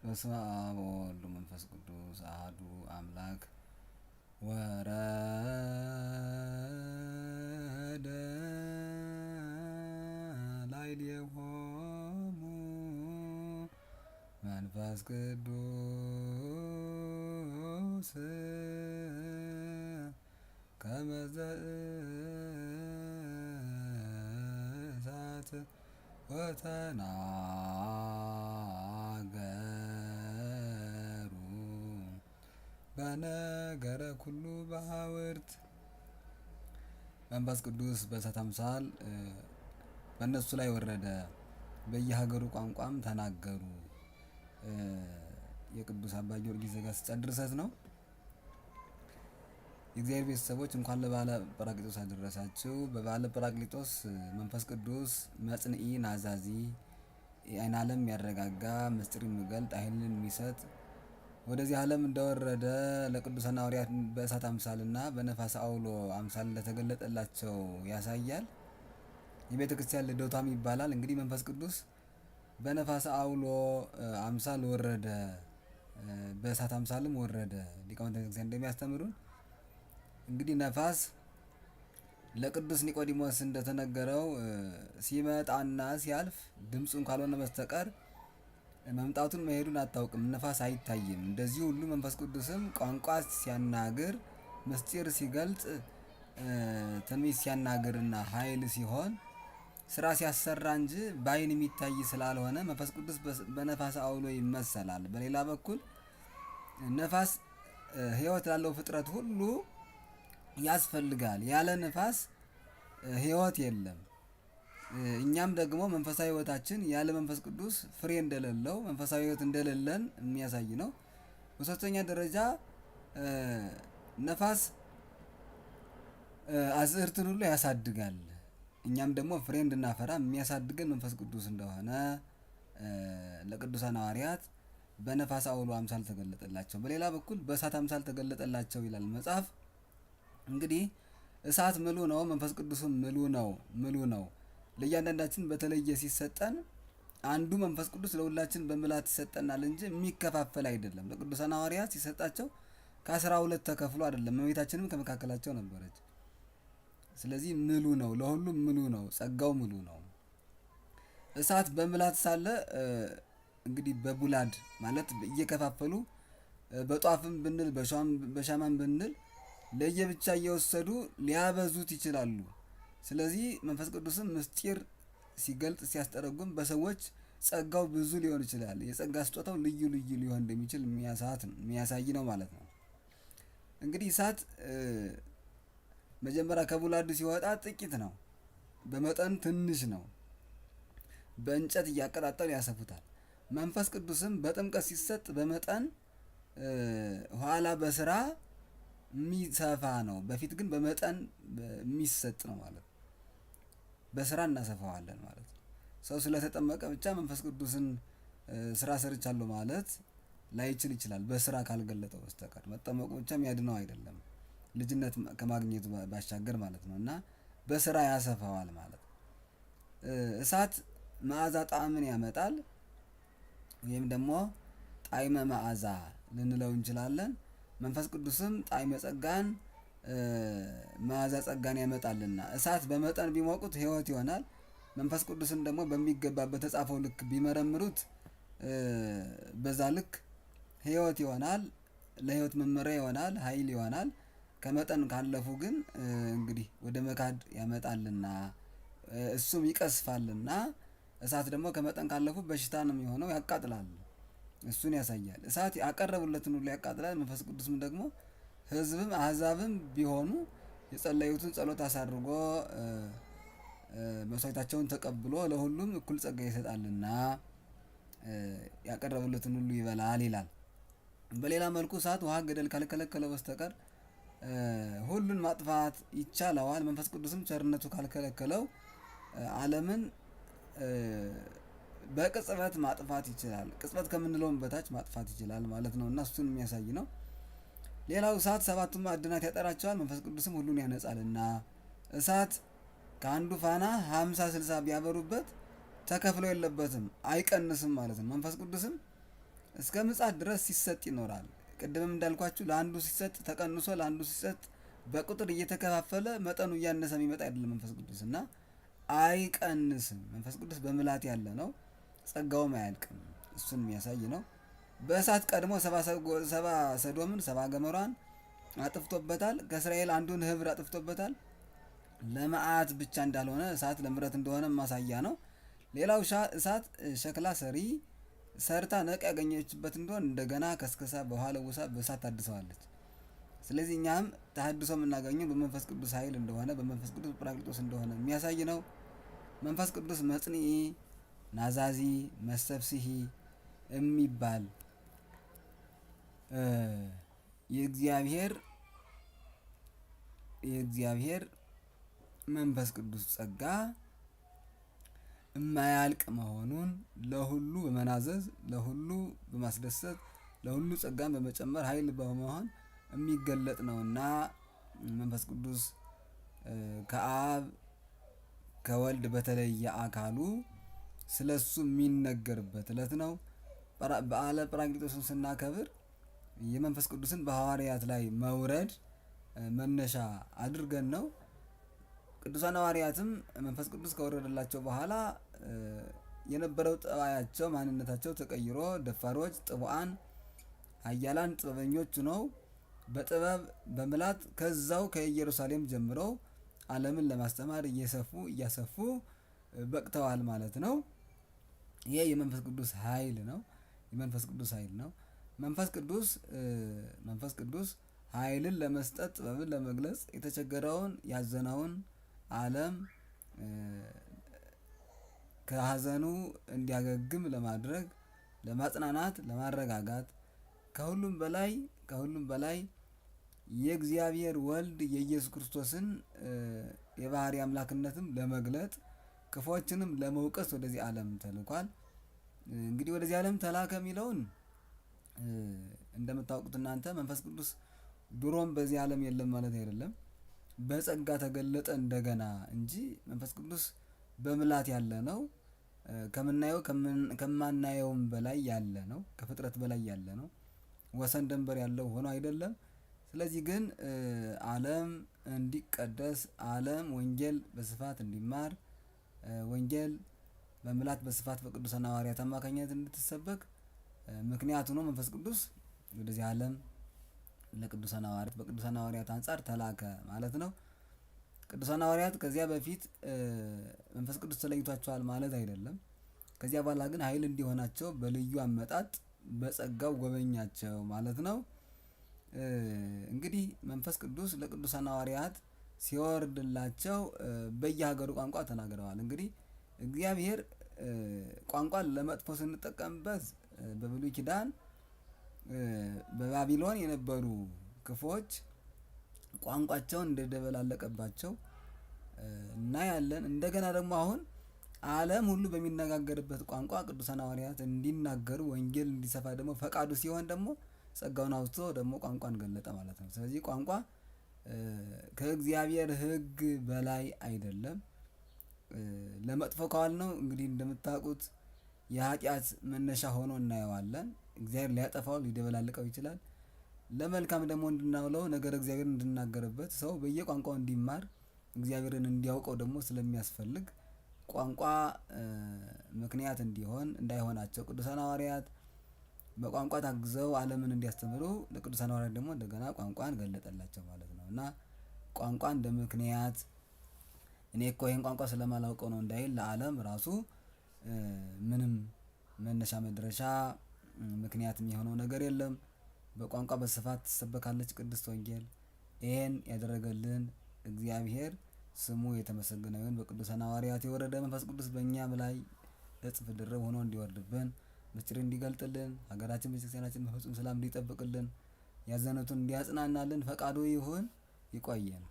በስመ አብ ወወልድ ወመንፈስ ቅዱስ አሐዱ አምላክ። ወረደ ላዕሌሆሙ መንፈስ ቅዱስ ከመ ዘእሳት ወተናገሩ በነገረ ኩሉ በሐውርት። መንፈስ ቅዱስ በእሳት አምሳል በእነሱ ላይ ወረደ፣ በየሀገሩ ቋንቋም ተናገሩ። የቅዱስ አባ ጊዮርጊስ ዘጋስጫ ድርሰት ነው። የእግዚአብሔር ቤተሰቦች እንኳን ለበዓለ ጰራቅሊጦስ አደረሳችሁ። በበዓለ ጰራቅሊጦስ መንፈስ ቅዱስ መጽንዒ ናዛዚ፣ የዓይን ዓለም የሚያረጋጋ ምስጢር የሚገልጥ ኃይልን የሚሰጥ ወደዚህ ዓለም እንደወረደ ለቅዱሳን ሐዋርያት በእሳት አምሳልና በነፋስ አውሎ አምሳል እንደተገለጠላቸው ያሳያል። የቤተ ክርስቲያን ልደቷም ይባላል። እንግዲህ መንፈስ ቅዱስ በነፋስ አውሎ አምሳል ወረደ፣ በእሳት አምሳልም ወረደ። ሊቃውንተ ቤተክርስቲያን እንደሚያስተምሩን እንግዲህ ነፋስ ለቅዱስ ኒቆዲሞስ እንደተነገረው ሲመጣና ሲያልፍ ድምፁን ካልሆነ በስተቀር መምጣቱን መሄዱን አታውቅም፣ ነፋስ አይታይም። እንደዚህ ሁሉ መንፈስ ቅዱስም ቋንቋ ሲያናግር፣ ምስጢር ሲገልጽ፣ ትንቢት ሲያናግርና ኃይል ሲሆን ስራ ሲያሰራ እንጂ በዓይን የሚታይ ስላልሆነ መንፈስ ቅዱስ በነፋስ አውሎ ይመሰላል። በሌላ በኩል ነፋስ ሕይወት ላለው ፍጥረት ሁሉ ያስፈልጋል። ያለ ነፋስ ሕይወት የለም። እኛም ደግሞ መንፈሳዊ ሕይወታችን ያለ መንፈስ ቅዱስ ፍሬ እንደሌለው፣ መንፈሳዊ ሕይወት እንደሌለን የሚያሳይ ነው። በሶስተኛ ደረጃ ነፋስ አዝዕርትን ሁሉ ያሳድጋል። እኛም ደግሞ ፍሬ እንድናፈራ የሚያሳድገን መንፈስ ቅዱስ እንደሆነ ለቅዱሳን ሐዋርያት በነፋስ አውሎ አምሳል ተገለጠላቸው። በሌላ በኩል በእሳት አምሳል ተገለጠላቸው ይላል መጽሐፍ። እንግዲህ እሳት ምሉ ነው፣ መንፈስ ቅዱስም ምሉ ነው። ለእያንዳንዳችን በተለየ ሲሰጠን አንዱ መንፈስ ቅዱስ ለሁላችን በምላት ይሰጠናል እንጂ የሚከፋፈል አይደለም። ለቅዱሳን ሐዋርያት ሲሰጣቸው ከ12 ተከፍሎ አይደለም። እመቤታችንም ከመካከላቸው ነበረች። ስለዚህ ምሉ ነው፣ ለሁሉም ምሉ ነው፣ ጸጋው ምሉ ነው። እሳት በምላት ሳለ እንግዲህ በቡላድ ማለት እየከፋፈሉ በጧፍም ብንል በሻማም ብንል ለየብቻ እየወሰዱ ሊያበዙት ይችላሉ። ስለዚህ መንፈስ ቅዱስም ምስጢር ሲገልጥ ሲያስጠረጉም በሰዎች ጸጋው ብዙ ሊሆን ይችላል። የጸጋ ስጦታው ልዩ ሊሆን እንደሚችል የሚያሳይ ነው ማለት ነው። እንግዲህ እሳት መጀመሪያ ከቡላዱ ሲወጣ ጥቂት ነው፣ በመጠን ትንሽ ነው። በእንጨት እያቀጣጠሉ ያሰፉታል። መንፈስ ቅዱስም በጥምቀት ሲሰጥ በመጠን ኋላ በስራ የሚሰፋ ነው። በፊት ግን በመጠን የሚሰጥ ነው ማለት ነው። በስራ እናሰፋዋለን ማለት ነው። ሰው ስለተጠመቀ ብቻ መንፈስ ቅዱስን ስራ ሰርቻለሁ ማለት ላይችል ይችላል፣ በስራ ካልገለጠው በስተቀር። መጠመቁ ብቻ የሚያድነው አይደለም፣ ልጅነት ከማግኘቱ ባሻገር ማለት ነው። እና በስራ ያሰፋዋል ማለት ነው። እሳት መዓዛ ጣዕምን ያመጣል፣ ወይም ደግሞ ጣዕመ መዓዛ ልንለው እንችላለን። መንፈስ ቅዱስም ጣዕመ ጸጋን መዓዛ ጸጋን ያመጣልና እሳት በመጠን ቢሞቁት ሕይወት ይሆናል። መንፈስ ቅዱስን ደግሞ በሚገባ በተጻፈው ልክ ቢመረምሩት በዛ ልክ ሕይወት ይሆናል፣ ለሕይወት መመሪያ ይሆናል፣ ኃይል ይሆናል። ከመጠን ካለፉ ግን እንግዲህ ወደ መካድ ያመጣልና እሱም ይቀስፋልና። እሳት ደግሞ ከመጠን ካለፉ በሽታ ነው የሚሆነው፣ ያቃጥላል። እሱን ያሳያል። እሳት ያቀረቡለትን ሁሉ ያቃጥላል። መንፈስ ቅዱስም ደግሞ ሕዝብም አሕዛብም ቢሆኑ የጸለዩትን ጸሎት አሳርጎ መስዋዕታቸውን ተቀብሎ ለሁሉም እኩል ጸጋ ይሰጣልና ያቀረቡለትን ሁሉ ይበላል ይላል። በሌላ መልኩ እሳት ውሃ ገደል ካልከለከለው በስተቀር ሁሉን ማጥፋት ይቻለዋል። መንፈስ ቅዱስም ቸርነቱ ካልከለከለው ዓለምን በቅጽበት ማጥፋት ይችላል። ቅጽበት ከምንለውም በታች ማጥፋት ይችላል ማለት ነው። እና እሱን የሚያሳይ ነው። ሌላው እሳት ሰባቱን ማዕድናት ያጠራቸዋል። መንፈስ ቅዱስም ሁሉን ያነጻልና እሳት ከአንዱ ፋና 50-60 ቢያበሩበት ተከፍሎ የለበትም፣ አይቀንስም ማለት ነው። መንፈስ ቅዱስም እስከ ምጽአት ድረስ ሲሰጥ ይኖራል። ቅድምም እንዳልኳችሁ ለአንዱ ሲሰጥ ተቀንሶ ለአንዱ ሲሰጥ በቁጥር እየተከፋፈለ መጠኑ እያነሰ የሚመጣ አይደለም መንፈስ ቅዱስ እና አይቀንስም። መንፈስ ቅዱስ በምልአት ያለ ነው፣ ጸጋውም አያልቅም። እሱን የሚያሳይ ነው። በእሳት ቀድሞ ሰባ ሰዶምን 70 ገሞራን አጥፍቶበታል። ከእስራኤል አንዱን ህብር አጥፍቶበታል። ለመዓት ብቻ እንዳልሆነ እሳት ለምሕረት እንደሆነ ማሳያ ነው። ሌላው እሳት ሸክላ ሰሪ ሰርታ ነቅ ያገኘችበት እንደሆን እንደገና ከስከሳ በውሃ ለውሳ በእሳት ታድሰዋለች። ስለዚህ እኛም ተሐድሶ የምናገኘው በመንፈስ ቅዱስ ኃይል እንደሆነ በመንፈስ ቅዱስ ጰራቅሊጦስ እንደሆነ የሚያሳይ ነው። መንፈስ ቅዱስ መጽንዒ፣ ናዛዚ፣ መስተፍስሒ የሚባል የእግዚአብሔር መንፈስ ቅዱስ ጸጋ የማያልቅ መሆኑን ለሁሉ በመናዘዝ ለሁሉ በማስደሰት ለሁሉ ጸጋን በመጨመር ኃይል በመሆን የሚገለጥ ነውና መንፈስ ቅዱስ ከአብ ከወልድ በተለየ አካሉ ስለሱ የሚነገርበት ዕለት ነው። በዓለ ጰራቅሊጦስን ስናከብር የመንፈስ ቅዱስን በሐዋርያት ላይ መውረድ መነሻ አድርገን ነው። ቅዱሳን ሐዋርያትም መንፈስ ቅዱስ ከወረደላቸው በኋላ የነበረው ጠባያቸው ማንነታቸው ተቀይሮ ደፋሮች፣ ጥቡዓን፣ ኃያላን፣ ጥበበኞች ነው በጥበብ በምልአት ከዛው ከኢየሩሳሌም ጀምረው ዓለምን ለማስተማር እያሰፉ በቅተዋል ማለት ነው። ይሄ የመንፈስ ቅዱስ ኃይል ነው። የመንፈስ ቅዱስ ኃይል ነው። መንፈስ ቅዱስ ኃይልን ለመስጠት ጥበብን ለመግለጽ የተቸገረውን ያዘነውን ዓለም ከሀዘኑ እንዲያገግም ለማድረግ ለማጽናናት፣ ለማረጋጋት ከሁሉም በላይ የእግዚአብሔር ወልድ የኢየሱስ ክርስቶስን የባህሪ አምላክነትም ለመግለጥ ክፉዎችንም ለመውቀስ ወደዚህ ዓለም ተልኳል። እንግዲህ ወደዚህ ዓለም ተላከ የሚለውን እንደምታውቁት እናንተ መንፈስ ቅዱስ ድሮም በዚህ ዓለም የለም ማለት አይደለም። በጸጋ ተገለጠ እንደገና እንጂ መንፈስ ቅዱስ በምልአት ያለ ነው። ከምናየው ከማናየውም በላይ ያለ ነው። ከፍጥረት በላይ ያለ ነው። ወሰን ደንበር ያለው ሆኖ አይደለም። ስለዚህ ግን ዓለም እንዲቀደስ ዓለም ወንጌል በስፋት እንዲማር ወንጌል በምልአት በስፋት በቅዱሳን ሐዋርያት አማካኝነት እንድትሰበክ ምክንያት ሆኖ መንፈስ ቅዱስ ወደዚህ ዓለም ለቅዱሳን ሐዋርያት በቅዱሳን ሐዋርያት አንጻር ተላከ ማለት ነው። ቅዱሳን ሐዋርያት ከዚያ በፊት መንፈስ ቅዱስ ተለይቷቸዋል ማለት አይደለም። ከዚያ በኋላ ግን ኃይል እንዲሆናቸው በልዩ አመጣጥ በጸጋው ጎበኛቸው ማለት ነው። እንግዲህ መንፈስ ቅዱስ ለቅዱሳን ሐዋርያት ሲወርድላቸው በየሀገሩ ቋንቋ ተናግረዋል። እንግዲህ እግዚአብሔር ቋንቋን ለመጥፎ ስንጠቀምበት በብሉይ ኪዳን በባቢሎን የነበሩ ክፎች ቋንቋቸውን እንደደበላለቀባቸው እናያለን። እንደገና ደግሞ አሁን ዓለም ሁሉ በሚነጋገርበት ቋንቋ ቅዱሳን ሐዋርያት እንዲናገሩ ወንጌል እንዲሰፋ ደግሞ ፈቃዱ ሲሆን ደግሞ ጸጋውን አውጥቶ ደግሞ ቋንቋን ገለጠ ማለት ነው። ስለዚህ ቋንቋ ከእግዚአብሔር ሕግ በላይ አይደለም። ለመጥፎ ካዋል ነው እንግዲህ እንደምታውቁት የኃጢአት መነሻ ሆኖ እናየዋለን። እግዚአብሔር ሊያጠፋው ሊደበላልቀው ይችላል። ለመልካም ደግሞ እንድናውለው ነገር እግዚአብሔር እንድናገርበት ሰው በየቋንቋው እንዲማር እግዚአብሔርን እንዲያውቀው ደግሞ ስለሚያስፈልግ ቋንቋ ምክንያት እንዳይሆናቸው ቅዱሳን ሐዋርያት በቋንቋ ታግዘው ዓለምን እንዲያስተምሩ ለቅዱሳን ሐዋርያት ደግሞ እንደገና ቋንቋን ገለጠላቸው ማለት ነው። እና ቋንቋ እንደ ምክንያት እኔ እኮ ይሄን ቋንቋ ስለማላውቀው ነው እንዳይል ለዓለም ራሱ ምንም መነሻ መድረሻ ምክንያት የሚሆነው ነገር የለም። በቋንቋ በስፋት ትሰበካለች ቅድስት ወንጌል። ይሄን ያደረገልን እግዚአብሔር ስሙ የተመሰገነ ይሁን። በቅዱሳን ሐዋርያት የወረደ መንፈስ ቅዱስ በእኛም ላይ እጥፍ ድርብ ሆኖ እንዲወርድብን ምስጢር እንዲገልጥልን ሀገራችን ቤተክርስቲያናችን በፍጹም ሰላም እንዲጠብቅልን ያዘኑትን እንዲያጽናናልን ፈቃዱ ይሁን። ይቆየን።